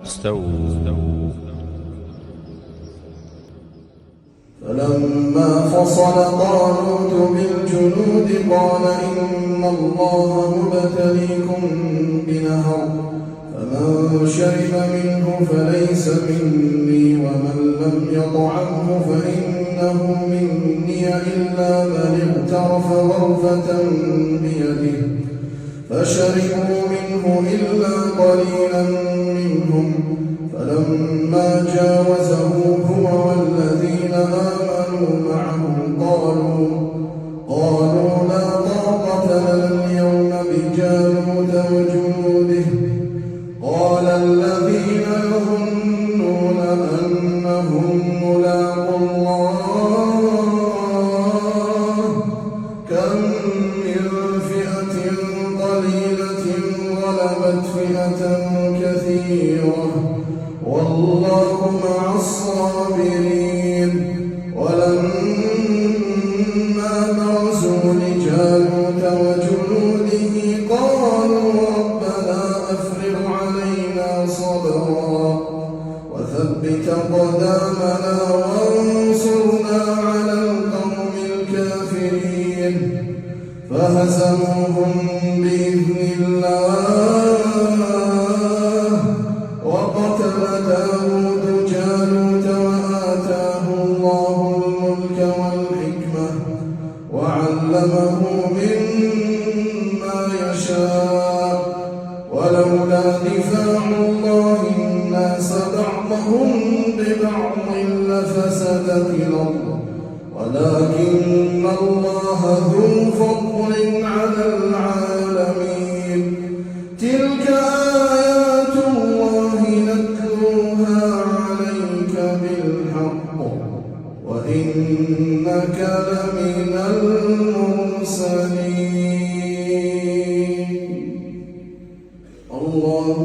استووا. فلما فصل طالوت بالجنود قال إن الله مبتليكم بنهر فمن شرب منه فليس مني ومن لم يطعمه فإنه مني إلا من اغترف غرفة بيده فشربوا منه إلا قليلا منهم فلما جاوزه هو والذين آمنوا معه قالوا لا طاقة لنا اليوم بجالوت وجنوده قال الذين يظنون أنهم ملاقو الله كم من فئة قليلة غلبت فئة كثيرة والله مع الصابرين. ولما برزوا لجالوت وجنوده قالوا ربنا أفرغ علينا صبرا وثبت أقدامنا وانصرنا على القوم الكافرين فهزموهم بإذن الله وقتل داود جالوت وآتاه الله الملك والحكمة وعلمه مما يشاء ولولا دفاع الله الناس بعضهم ببعض لفسدت الأرض ولكن الله ذو فضل على العالمين. تلك آيات الله نتلوها عليك بالحق وإنك لمن المرسلين. الله